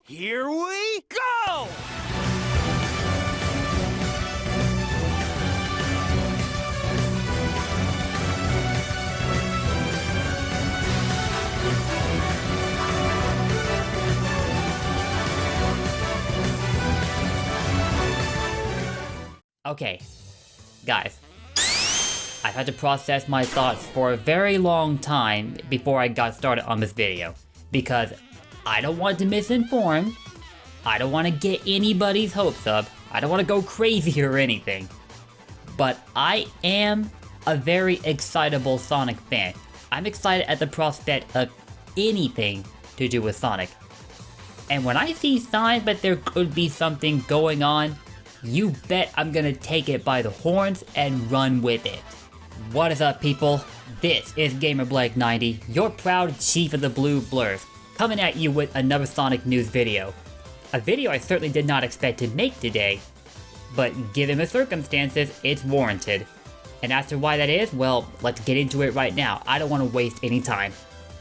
Here we go! Okay, guys, I've had to process my thoughts for a very long time before I got started on this video, because I don't want to misinform, I don't want to get anybody's hopes up, I don't want to go crazy or anything, but I am a very excitable Sonic fan. I'm excited at the prospect of anything to do with Sonic. And when I see signs that there could be something going on, you bet I'm gonna take it by the horns and run with it. What is up, people? This is GamerBlake90, your proud chief of the Blue Blurs, coming at you with another Sonic news video. A video I certainly did not expect to make today, but given the circumstances, it's warranted. And as to why that is, well, let's get into it right now. I don't want to waste any time.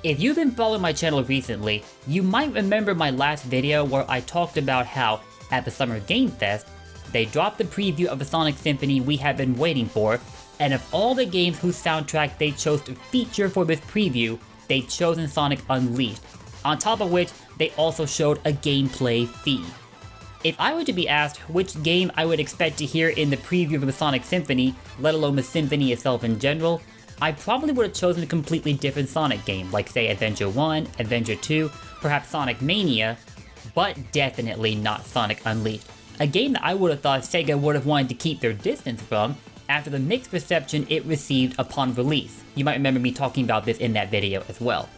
If you've been following my channel recently, you might remember my last video where I talked about how, at the Summer Game Fest, they dropped the preview of the Sonic Symphony we have been waiting for, and of all the games whose soundtrack they chose to feature for this preview, they'd chosen Sonic Unleashed, on top of which they also showed a gameplay feed. If I were to be asked which game I would expect to hear in the preview of the Sonic Symphony, let alone the Symphony itself in general, I probably would have chosen a completely different Sonic game, like say Adventure 1, Adventure 2, perhaps Sonic Mania, but definitely not Sonic Unleashed. A game that I would have thought Sega would have wanted to keep their distance from after the mixed reception it received upon release. You might remember me talking about this in that video as well.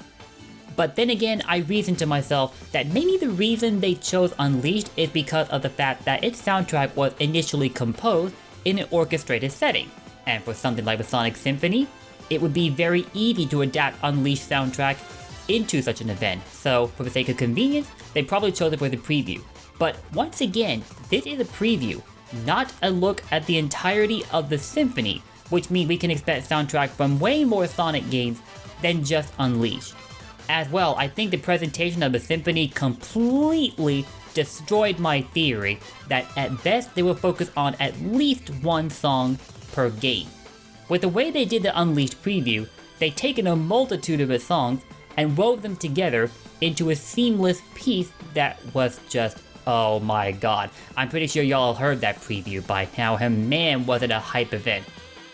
But then again, I reasoned to myself that maybe the reason they chose Unleashed is because of the fact that its soundtrack was initially composed in an orchestrated setting. And for something like the Sonic Symphony, it would be very easy to adapt Unleashed soundtrack into such an event. So for the sake of convenience, they probably chose it for the preview. But once again, this is a preview, not a look at the entirety of the Symphony, which means we can expect soundtrack from way more Sonic games than just Unleashed. As well, I think the presentation of the Symphony completely destroyed my theory that at best they will focus on at least one song per game. With the way they did the Unleashed preview, they've taken a multitude of the songs and wove them together into a seamless piece that was just, oh my god. I'm pretty sure y'all heard that preview by now, and man was it a hype event.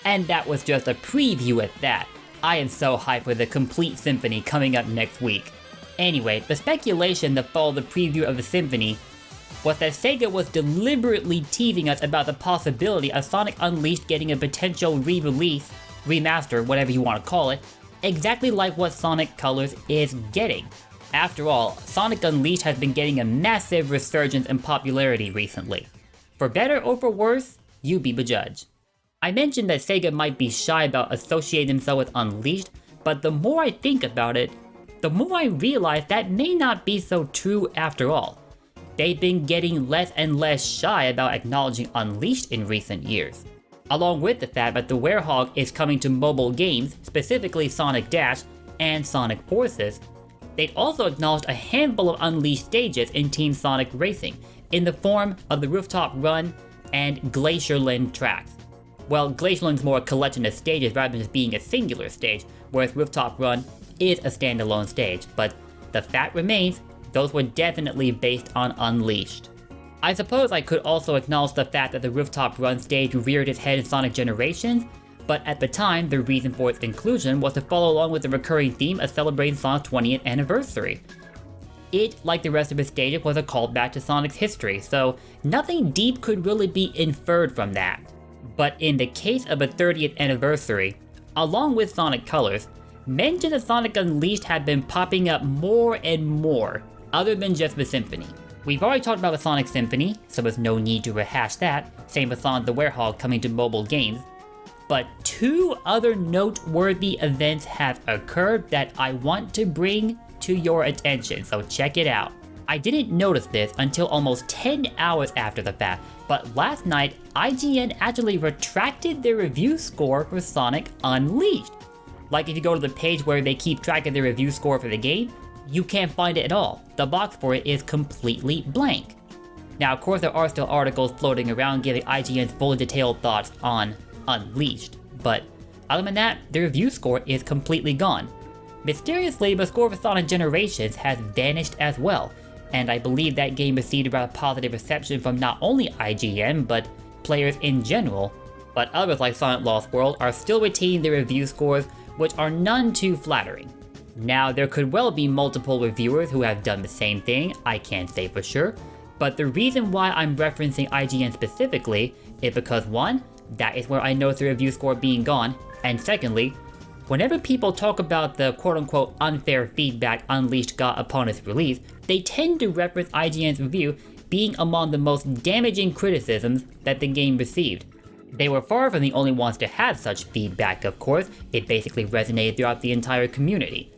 And that was just a preview at that. I am so hyped for the complete Symphony coming up next week. Anyway, the speculation that followed the preview of the Symphony was that Sega was deliberately teasing us about the possibility of Sonic Unleashed getting a potential re-release, remaster, whatever you want to call it, exactly like what Sonic Colors is getting. After all, Sonic Unleashed has been getting a massive resurgence in popularity recently. For better or for worse, you be the judge. I mentioned that Sega might be shy about associating themselves with Unleashed, but the more I think about it, the more I realize that may not be so true after all. They've been getting less and less shy about acknowledging Unleashed in recent years. Along with the fact that the Werehog is coming to mobile games, specifically Sonic Dash and Sonic Forces, they'd also acknowledged a handful of Unleashed stages in Team Sonic Racing, in the form of the Rooftop Run and Glacierland tracks. Well, Glacierland's more a collection of stages rather than just being a singular stage, whereas Rooftop Run is a standalone stage, but the fact remains, those were definitely based on Unleashed. I suppose I could also acknowledge the fact that the Rooftop Run stage reared its head in Sonic Generations, but at the time, the reason for its inclusion was to follow along with the recurring theme of celebrating Sonic's 20th anniversary. It, like the rest of its stages, was a callback to Sonic's history, so nothing deep could really be inferred from that. But in the case of a 30th anniversary, along with Sonic Colors, mentions of Sonic Unleashed have been popping up more and more, other than just the Symphony. We've already talked about the Sonic Symphony, so there's no need to rehash that, same with Sonic the Werehog coming to mobile games. But two other noteworthy events have occurred that I want to bring to your attention, so check it out. I didn't notice this until almost 10 hours after the fact, but last night, IGN actually retracted their review score for Sonic Unleashed. Like if you go to the page where they keep track of their review score for the game, you can't find it at all. The box for it is completely blank. Now, of course, there are still articles floating around giving IGN's fully detailed thoughts on Unleashed, but other than that, the review score is completely gone. Mysteriously, the score for Sonic Generations has vanished as well, and I believe that game received a rather positive reception from not only IGN, but players in general. But others like Sonic Lost World are still retaining their review scores, which are none too flattering. Now, there could well be multiple reviewers who have done the same thing, I can't say for sure, but the reason why I'm referencing IGN specifically is because 1, that is where I noticed the review score being gone, and secondly, whenever people talk about the quote-unquote unfair feedback Unleashed got upon its release, they tend to reference IGN's review being among the most damaging criticisms that the game received. They were far from the only ones to have such feedback, of course. It basically resonated throughout the entire community.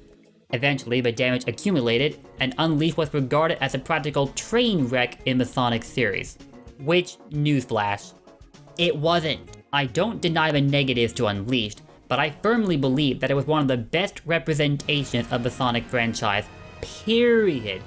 Eventually, the damage accumulated, and Unleashed was regarded as a practical train wreck in the Sonic series. Which, newsflash, it wasn't. I don't deny the negatives to Unleashed, but I firmly believe that it was one of the best representations of the Sonic franchise, period.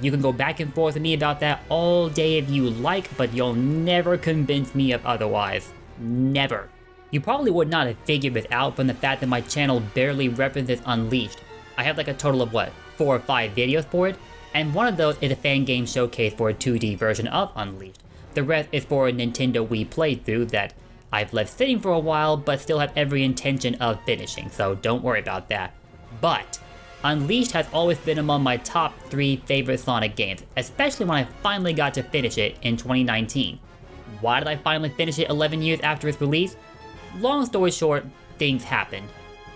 You can go back and forth with me about that all day if you like, but you'll never convince me of otherwise. Never. You probably would not have figured this out from the fact that my channel barely represents Unleashed. I have like a total of 4 or 5 videos for it, and one of those is a fan game showcase for a 2D version of Unleashed. The rest is for a Nintendo Wii playthrough that I've left sitting for a while, but still have every intention of finishing, so don't worry about that. But Unleashed has always been among my top 3 favorite Sonic games, especially when I finally got to finish it in 2019. Why did I finally finish it 11 years after its release? Long story short, things happened.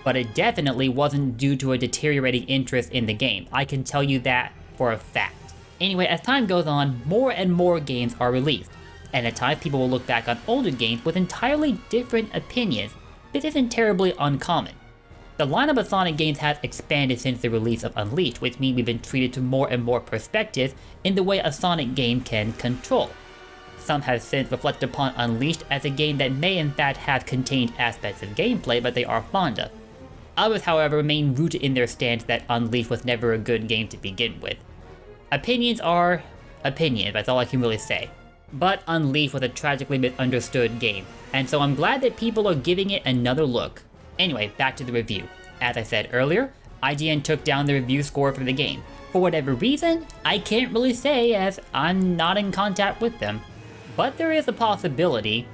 But it definitely wasn't due to a deteriorating interest in the game. I can tell you that for a fact. Anyway, as time goes on, more and more games are released, and at times people will look back on older games with entirely different opinions. This isn't terribly uncommon. The lineup of Sonic games has expanded since the release of Unleashed, which means we've been treated to more and more perspectives in the way a Sonic game can control. Some have since reflected upon Unleashed as a game that may in fact have contained aspects of gameplay but they are fond of. Others, however, remain rooted in their stance that Unleashed was never a good game to begin with. Opinions are opinions, that's all I can really say. But Unleashed was a tragically misunderstood game, and so I'm glad that people are giving it another look. Anyway, back to the review. As I said earlier, IGN took down the review score for the game. For whatever reason, I can't really say as I'm not in contact with them. But there is a possibility,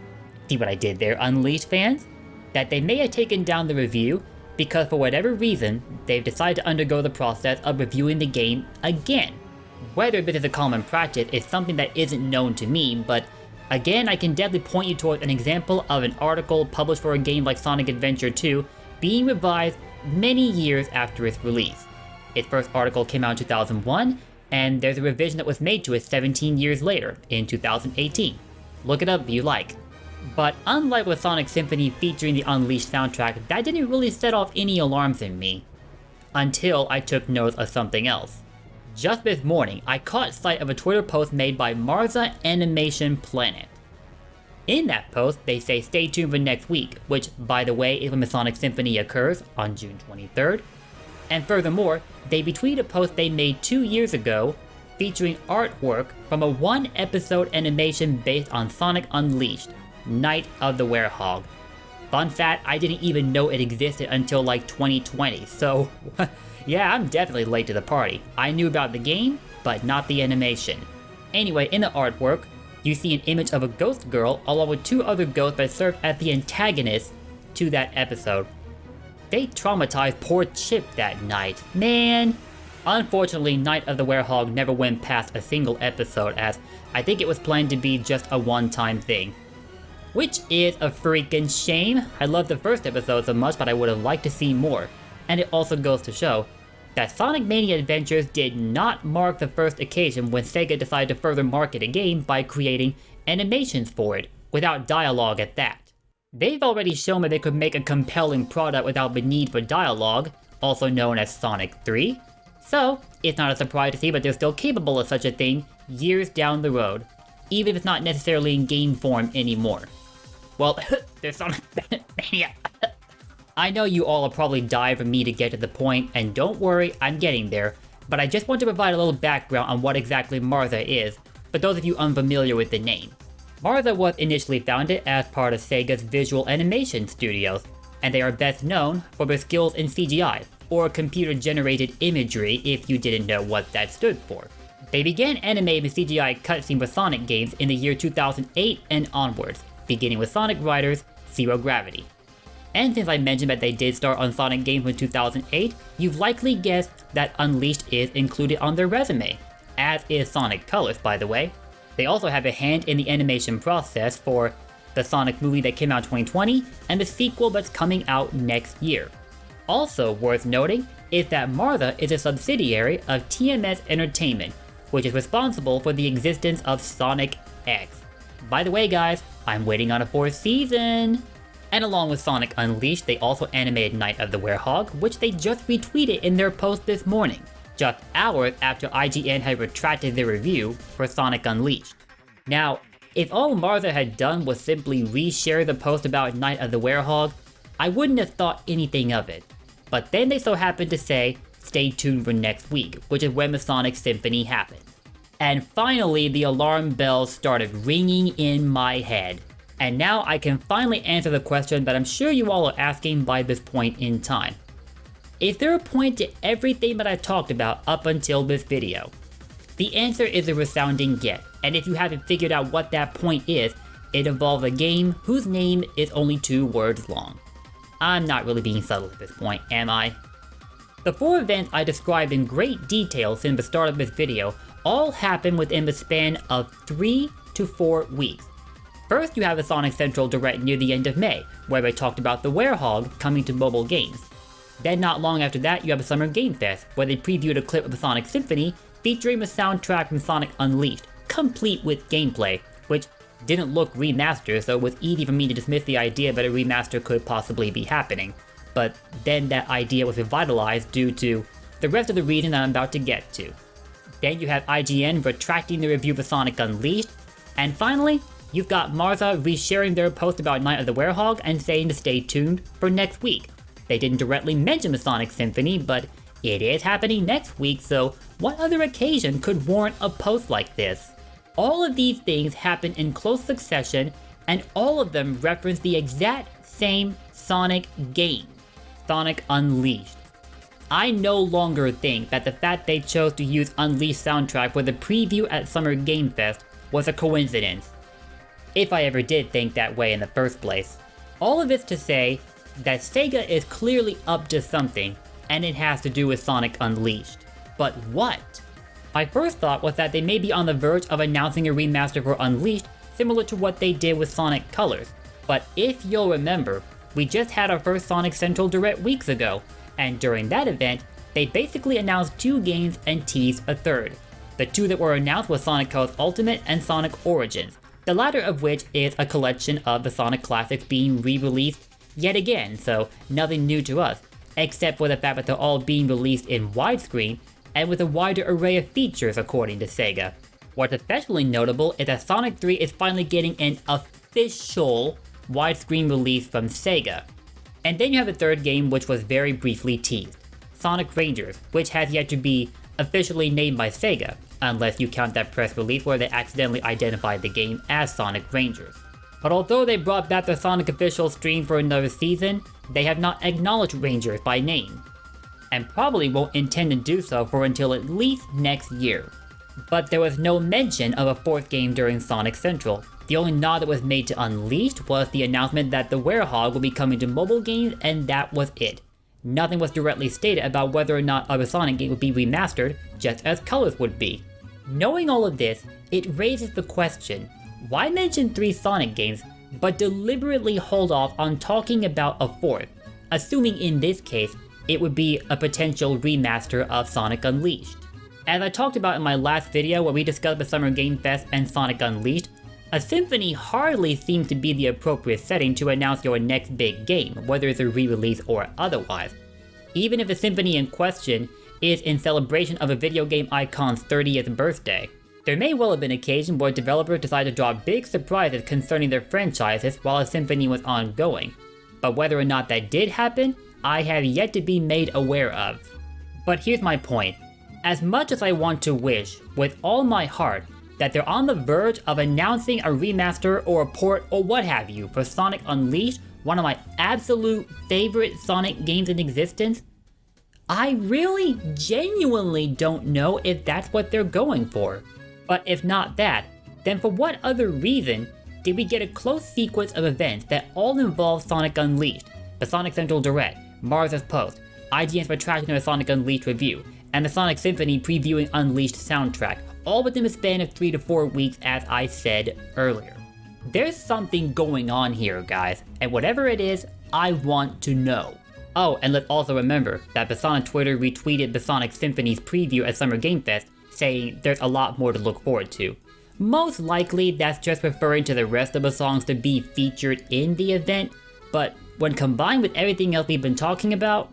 see what I did there, Unleashed fans? That they may have taken down the review because for whatever reason, they've decided to undergo the process of reviewing the game again. Whether this is a common practice is something that isn't known to me, but again, I can definitely point you towards an example of an article published for a game like Sonic Adventure 2 being revised many years after its release. Its first article came out in 2001, and there's a revision that was made to it 17 years later, in 2018. Look it up if you like. But unlike with Sonic Symphony featuring the Unleashed soundtrack, that didn't really set off any alarms in me. Until I took notice of something else. Just this morning, I caught sight of a Twitter post made by Marza Animation Planet. In that post, they say stay tuned for next week, which, by the way, is when the Sonic Symphony occurs, on June 23rd. And furthermore, they retweeted a post they made 2 years ago featuring artwork from a 1-episode animation based on Sonic Unleashed, Night of the Werehog. Fun fact, I didn't even know it existed until like 2020, so yeah, I'm definitely late to the party. I knew about the game, but not the animation. Anyway, in the artwork, you see an image of a ghost girl along with 2 other ghosts that served as the antagonists to that episode. They traumatized poor Chip that night, man. Unfortunately, Night of the Werehog never went past a single episode as I think it was planned to be just a one-time thing. Which is a freaking shame. I loved the first episode so much, but I would have liked to see more. And it also goes to show that Sonic Mania Adventures did not mark the first occasion when SEGA decided to further market a game by creating animations for it, without dialogue at that. They've already shown that they could make a compelling product without the need for dialogue, also known as Sonic 3. So, it's not a surprise to see that they're still capable of such a thing years down the road, even if it's not necessarily in game form anymore. Well, there's Sonic Mania. I know you all are probably dying for me to get to the point, and don't worry, I'm getting there. but I just want to provide a little background on what exactly Marza is, for those of you unfamiliar with the name. Marza was initially founded as part of Sega's visual animation studios, and they are best known for their skills in CGI, or computer-generated imagery if you didn't know what that stood for. They began animating the CGI cutscene for Sonic games in the year 2008 and onwards, beginning with Sonic Riders Zero Gravity. And since I mentioned that they did start on Sonic games in 2008, you've likely guessed that Unleashed is included on their resume, as is Sonic Colors, by the way. They also have a hand in the animation process for the Sonic movie that came out in 2020 and the sequel that's coming out next year. Also worth noting is that Marza is a subsidiary of TMS Entertainment, which is responsible for the existence of Sonic X. By the way guys, I'm waiting on a 4th season! And along with Sonic Unleashed, they also animated Night of the Werehog, which they just retweeted in their post this morning, just hours after IGN had retracted their review for Sonic Unleashed. Now, if all Marza had done was simply reshare the post about Night of the Werehog, I wouldn't have thought anything of it. But then they so happened to say, stay tuned for next week, which is when the Sonic Symphony happens. And finally, the alarm bells started ringing in my head. And now I can finally answer the question that I'm sure you all are asking by this point in time. Is there a point to everything that I've talked about up until this video? The answer is a resounding yes, and if you haven't figured out what that point is, it involves a game whose name is only 2 words long. I'm not really being subtle at this point, am I? The 4 events I described in great detail since the start of this video all happened within the span of 3 to 4 weeks. First, you have the Sonic Central Direct near the end of May, where they talked about the Werehog coming to mobile games. Then not long after that, you have a Summer Game Fest, where they previewed a clip of the Sonic Symphony featuring the soundtrack from Sonic Unleashed, complete with gameplay, which didn't look remastered, so it was easy for me to dismiss the idea that a remaster could possibly be happening. But then that idea was revitalized due to the rest of the reason that I'm about to get to. Then you have IGN retracting the review for Sonic Unleashed, and finally, you've got Marza resharing their post about Night of the Werehog and saying to stay tuned for next week. They didn't directly mention the Sonic Symphony, but it is happening next week, so what other occasion could warrant a post like this? All of these things happen in close succession, and all of them reference the exact same Sonic game, Sonic Unleashed. I no longer think that the fact they chose to use Unleashed soundtrack for the preview at Summer Game Fest was a coincidence, if I ever did think that way in the first place. All of it's to say that Sega is clearly up to something, and it has to do with Sonic Unleashed. But what? My first thought was that they may be on the verge of announcing a remaster for Unleashed, similar to what they did with Sonic Colors. But if you'll remember, we just had our first Sonic Central Direct weeks ago, and during that event, they basically announced 2 games and teased a third. The 2 that were announced were Sonic Colors Ultimate and Sonic Origins, the latter of which is a collection of the Sonic classics being re-released yet again, so nothing new to us, except for the fact that they're all being released in widescreen and with a wider array of features according to Sega. What's especially notable is that Sonic 3 is finally getting an official widescreen release from Sega. And then you have the third game, which was very briefly teased, Sonic Rangers, which has yet to be officially named by Sega, unless you count that press release where they accidentally identified the game as Sonic Rangers. But although they brought back the Sonic official stream for another season, they have not acknowledged Rangers by name, and probably won't intend to do so for until at least next year. But there was no mention of a 4th game during Sonic Central. The only nod that was made to Unleashed was the announcement that the Werehog will be coming to mobile games, and that was it. Nothing was directly stated about whether or not other Sonic games would be remastered, just as Colors would be. Knowing all of this, it raises the question, why mention 3 Sonic games, but deliberately hold off on talking about a 4th, assuming in this case, it would be a potential remaster of Sonic Unleashed. As I talked about in my last video where we discussed the Summer Game Fest and Sonic Unleashed, a symphony hardly seems to be the appropriate setting to announce your next big game, whether it's a re-release or otherwise. Even if the symphony in question is in celebration of a video game icon's 30th birthday. There may well have been occasions where developers decided to drop big surprises concerning their franchises while a symphony was ongoing, but whether or not that did happen, I have yet to be made aware of. But here's my point. As much as I want to wish, with all my heart, that they're on the verge of announcing a remaster or a port or what have you for Sonic Unleashed, one of my absolute favorite Sonic games in existence, I really genuinely don't know if that's what they're going for. But if not that, then for what other reason did we get a close sequence of events that all involve Sonic Unleashed, the Sonic Central Direct, Marza's post, IGN's retraction of a Sonic Unleashed review, and the Sonic Symphony previewing Unleashed soundtrack, all within a span of 3 to 4 weeks as I said earlier. There's something going on here, guys, and whatever it is, I want to know. Oh, and let's also remember that Basan Twitter retweeted the Sonic Symphony's preview at Summer Game Fest, saying there's a lot more to look forward to. Most likely that's just referring to the rest of the songs to be featured in the event, but when combined with everything else we've been talking about,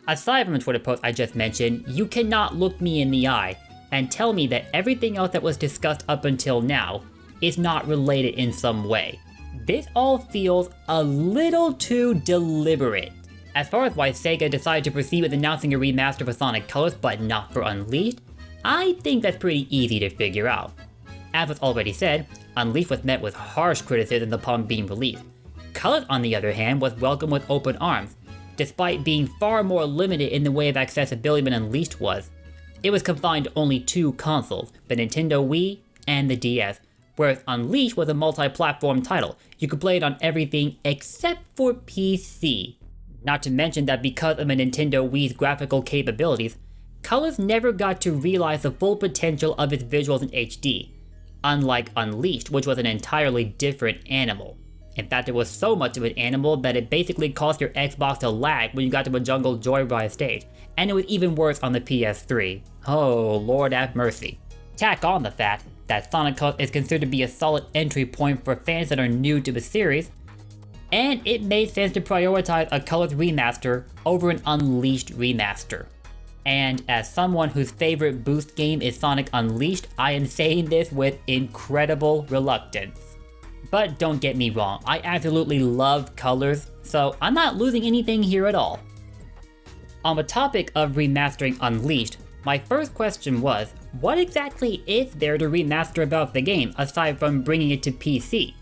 aside from the Twitter post I just mentioned, you cannot look me in the eye and tell me that everything else that was discussed up until now is not related in some way. This all feels a little too deliberate. As far as why SEGA decided to proceed with announcing a remaster for Sonic Colors but not for Unleashed, I think that's pretty easy to figure out. As was already said, Unleashed was met with harsh criticism upon being released. Colors, on the other hand, was welcomed with open arms, despite being far more limited in the way of accessibility than Unleashed was. It was confined to only 2 consoles, the Nintendo Wii and the DS, whereas Unleashed was a multi-platform title. You could play it on everything except for PC. Not to mention that because of the Nintendo Wii's graphical capabilities, Colors never got to realize the full potential of its visuals in HD, unlike Unleashed, which was an entirely different animal. In fact, it was so much of an animal that it basically caused your Xbox to lag when you got to a Jungle Joyride stage, and it was even worse on the PS3. Oh, Lord have mercy. Tack on the fact that Sonic Colors is considered to be a solid entry point for fans that are new to the series, and it made sense to prioritize a Colors remaster over an Unleashed remaster. And as someone whose favorite boost game is Sonic Unleashed, I am saying this with incredible reluctance. But don't get me wrong, I absolutely love Colors, so I'm not losing anything here at all. On the topic of remastering Unleashed, my first question was, what exactly is there to remaster about the game aside from bringing it to PC?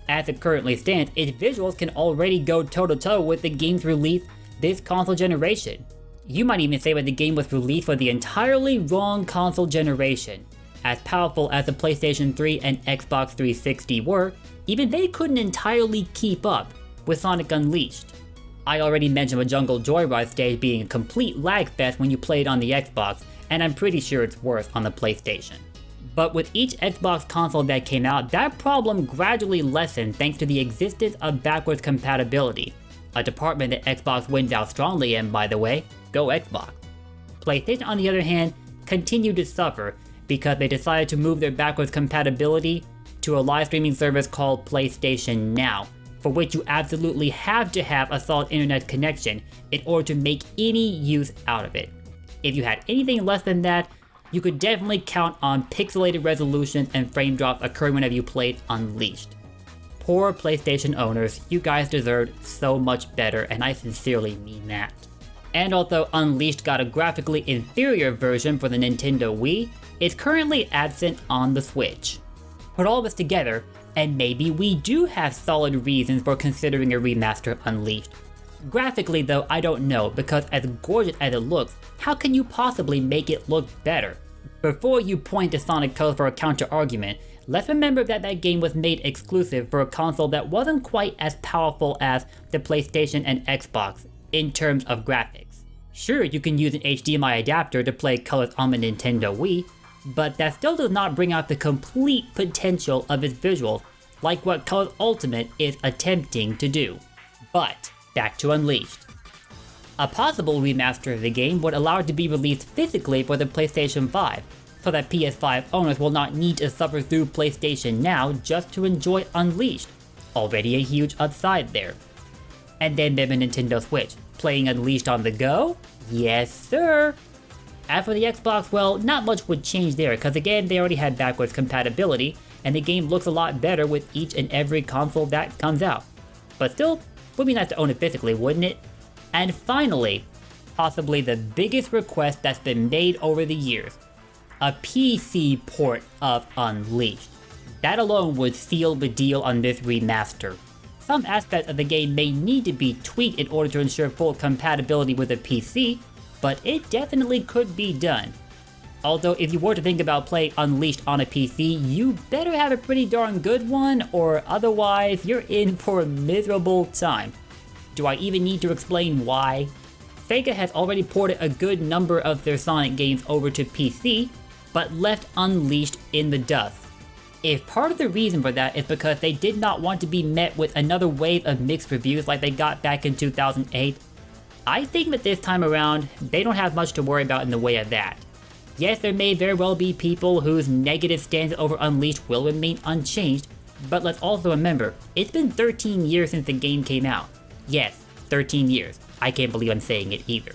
As it currently stands, its visuals can already go toe-to-toe with the game's release this console generation. You might even say that the game was released for the entirely wrong console generation. As powerful as the PlayStation 3 and Xbox 360 were, even they couldn't entirely keep up with Sonic Unleashed. I already mentioned the Jungle Joyride stage being a complete lag fest when you played on the Xbox, and I'm pretty sure it's worse on the PlayStation. But with each Xbox console that came out, that problem gradually lessened thanks to the existence of backwards compatibility, a department that Xbox wins out strongly in, by the way. Go Xbox. PlayStation, on the other hand, continued to suffer because they decided to move their backwards compatibility to a live streaming service called PlayStation Now, for which you absolutely have to have a solid internet connection in order to make any use out of it. If you had anything less than that, you could definitely count on pixelated resolutions and frame drops occurring whenever you played Unleashed. Poor PlayStation owners, you guys deserved so much better, and I sincerely mean that. And although Unleashed got a graphically inferior version for the Nintendo Wii, it's currently absent on the Switch. Put all this together, and maybe we do have solid reasons for considering a remaster of Unleashed. Graphically though, I don't know, because as gorgeous as it looks, how can you possibly make it look better? Before you point to Sonic Colors for a counter-argument, let's remember that that game was made exclusive for a console that wasn't quite as powerful as the PlayStation and Xbox in terms of graphics. Sure, you can use an HDMI adapter to play Colors on the Nintendo Wii, but that still does not bring out the complete potential of its visuals like what Colors Ultimate is attempting to do. But back to Unleashed. A possible remaster of the game would allow it to be released physically for the PlayStation 5, so that PS5 owners will not need to suffer through PlayStation Now just to enjoy Unleashed. Already a huge upside there. And then there's the Nintendo Switch. Playing Unleashed on the go? Yes sir! As for the Xbox, well, not much would change there, because again, they already had backwards compatibility, and the game looks a lot better with each and every console that comes out. But still, would be nice to own it physically, wouldn't it? And finally, possibly the biggest request that's been made over the years. A PC port of Unleashed. That alone would seal the deal on this remaster. Some aspects of the game may need to be tweaked in order to ensure full compatibility with a PC, but it definitely could be done. Although if you were to think about playing Unleashed on a PC, you better have a pretty darn good one, or otherwise you're in for a miserable time. Do I even need to explain why? SEGA has already ported a good number of their Sonic games over to PC, but left Unleashed in the dust. If part of the reason for that is because they did not want to be met with another wave of mixed reviews like they got back in 2008, I think that this time around, they don't have much to worry about in the way of that. Yes, there may very well be people whose negative stance over Unleashed will remain unchanged, but let's also remember, it's been 13 years since the game came out. Yes, 13 years. I can't believe I'm saying it either.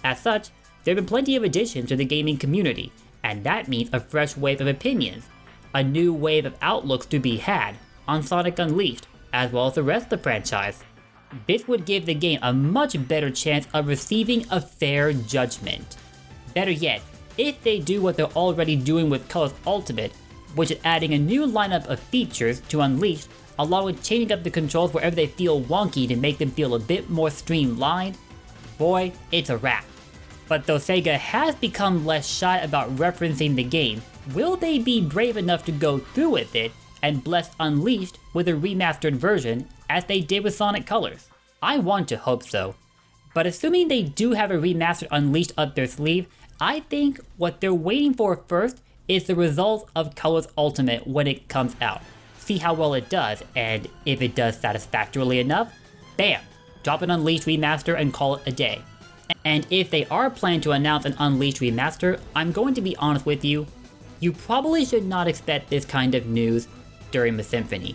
As such, there have been plenty of additions to the gaming community, and that means a fresh wave of opinions, a new wave of outlooks to be had on Sonic Unleashed, as well as the rest of the franchise. This would give the game a much better chance of receiving a fair judgment. Better yet, if they do what they're already doing with Colors Ultimate, which is adding a new lineup of features to Unleashed, along with changing up the controls wherever they feel wonky to make them feel a bit more streamlined, boy, it's a wrap. But though SEGA has become less shy about referencing the game, will they be brave enough to go through with it and bless Unleashed with a remastered version as they did with Sonic Colors? I want to hope so. But assuming they do have a remastered Unleashed up their sleeve, I think what they're waiting for first is the results of Colors Ultimate when it comes out. See how well it does, and if it does satisfactorily enough, bam, drop an Unleashed remaster and call it a day. And if they are planning to announce an Unleashed remaster, I'm going to be honest with you, you probably should not expect this kind of news during the Symphony.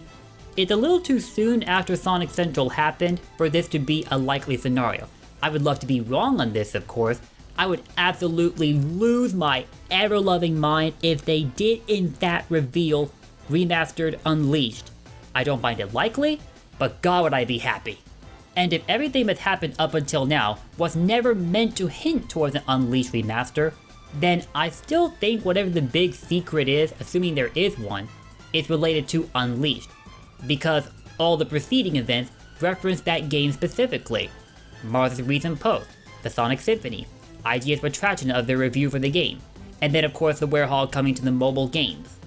It's a little too soon after Sonic Central happened for this to be a likely scenario. I would love to be wrong on this, of course. I would absolutely lose my ever-loving mind if they did in fact reveal Remastered Unleashed. I don't find it likely, but God would I be happy. And if everything that's happened up until now was never meant to hint towards an Unleashed remaster, then I still think whatever the big secret is, assuming there is one, is related to Unleashed, because all the preceding events reference that game specifically. Marza's recent post, the Sonic Symphony, IGN's retraction of their review for the game, and then of course the Warehog coming to the mobile games.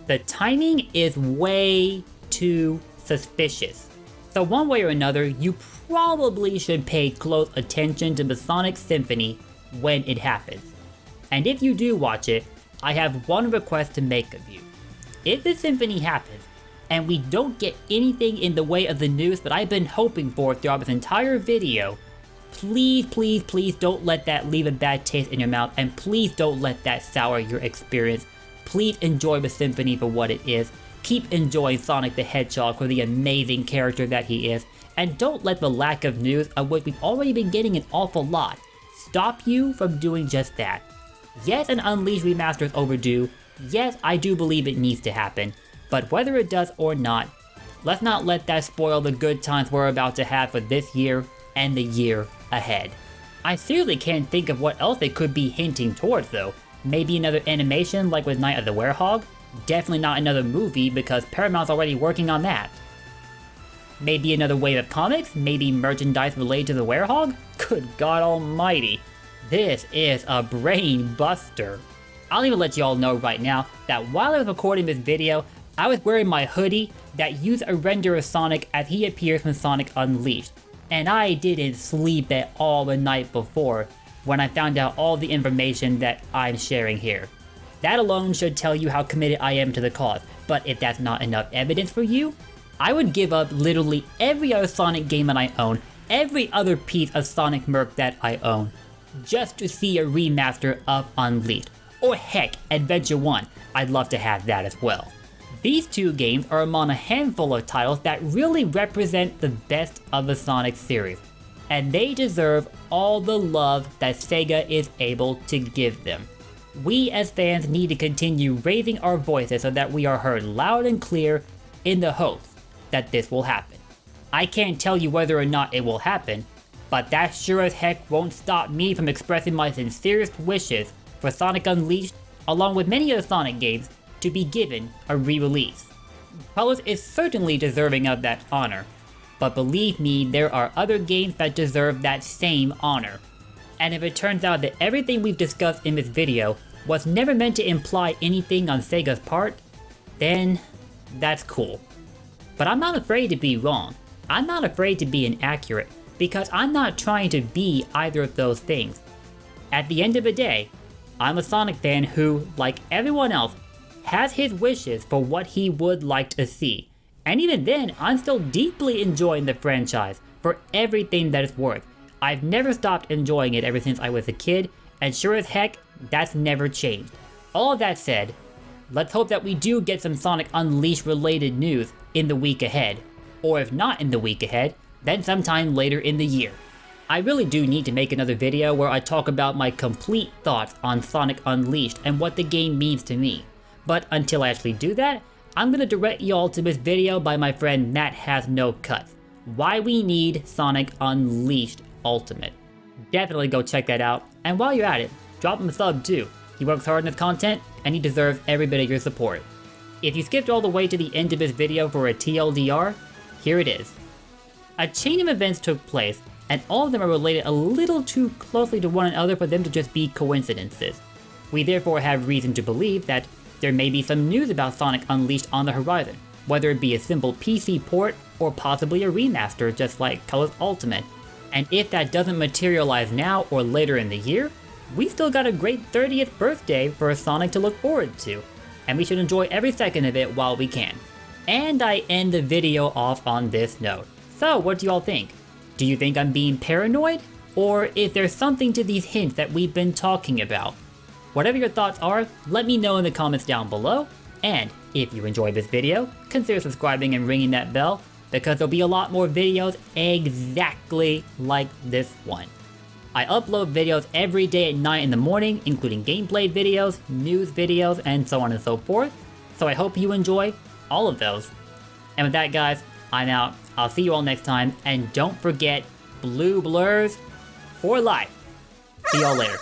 The timing is way too suspicious. So one way or another, you probably should pay close attention to the Sonic Symphony when it happens. And if you do watch it, I have one request to make of you. If the Symphony happens, and we don't get anything in the way of the news that I've been hoping for throughout this entire video, please, please, please don't let that leave a bad taste in your mouth, and please don't let that sour your experience. Please enjoy the Symphony for what it is. Keep enjoying Sonic the Hedgehog for the amazing character that he is, and don't let the lack of news, of which we've already been getting an awful lot, stop you from doing just that. Yes, an Unleashed remaster is overdue. Yes, I do believe it needs to happen. But whether it does or not, let's not let that spoil the good times we're about to have for this year and the year ahead. I seriously can't think of what else they could be hinting towards though. Maybe another animation like with Night of the Werehog? Definitely not another movie because Paramount's already working on that. Maybe another wave of comics? Maybe merchandise related to the Werehog? Good God almighty. This is a brain buster. I'll even let y'all know right now that while I was recording this video, I was wearing my hoodie that used a render of Sonic as he appears from Sonic Unleashed. And I didn't sleep at all the night before when I found out all the information that I'm sharing here. That alone should tell you how committed I am to the cause, but if that's not enough evidence for you, I would give up literally every other Sonic game that I own, every other piece of Sonic merch that I own, just to see a remaster of Unleashed. Or heck, Adventure 1, I'd love to have that as well. These two games are among a handful of titles that really represent the best of the Sonic series, and they deserve all the love that SEGA is able to give them. We as fans need to continue raising our voices so that we are heard loud and clear in the hopes that this will happen. I can't tell you whether or not it will happen, But that sure as heck won't stop me from expressing my sincerest wishes for Sonic Unleashed, along with many other Sonic games, to be given a re-release. Colors is certainly deserving of that honor, but believe me, there are other games that deserve that same honor. And if it turns out that everything we've discussed in this video was never meant to imply anything on Sega's part, then that's cool. But I'm not afraid to be wrong. I'm not afraid to be inaccurate, because I'm not trying to be either of those things. At the end of the day, I'm a Sonic fan who, like everyone else, has his wishes for what he would like to see. And even then, I'm still deeply enjoying the franchise for everything that it's worth. I've never stopped enjoying it ever since I was a kid, and sure as heck, that's never changed. All of that said, let's hope that we do get some Sonic Unleashed related news in the week ahead. Or if not in the week ahead, then sometime later in the year. I really do need to make another video where I talk about my complete thoughts on Sonic Unleashed and what the game means to me. But until I actually do that, I'm gonna direct y'all to this video by my friend Matt Has No Cuts. Why we need Sonic Unleashed Ultimate. Definitely go check that out, and while you're at it, drop him a sub too. He works hard on his content, and he deserves every bit of your support. If you skipped all the way to the end of this video for a TLDR, here it is. A chain of events took place, and all of them are related a little too closely to one another for them to just be coincidences. We therefore have reason to believe that there may be some news about Sonic Unleashed on the horizon, whether it be a simple PC port or possibly a remaster just like Colors Ultimate. And if that doesn't materialize now or later in the year, we still got a great 30th birthday for Sonic to look forward to, and we should enjoy every second of it while we can. And I end the video off on this note. So what do y'all think? Do you think I'm being paranoid? Or is there something to these hints that we've been talking about? Whatever your thoughts are, let me know in the comments down below. And if you enjoyed this video, consider subscribing and ringing that bell, because there'll be a lot more videos exactly like this one. I upload videos every day at 9 in the morning, including gameplay videos, news videos, and so on and so forth. So I hope you enjoy all of those. And with that guys, I'm out. I'll see you all next time, and don't forget, blue blurs for life. See y'all later.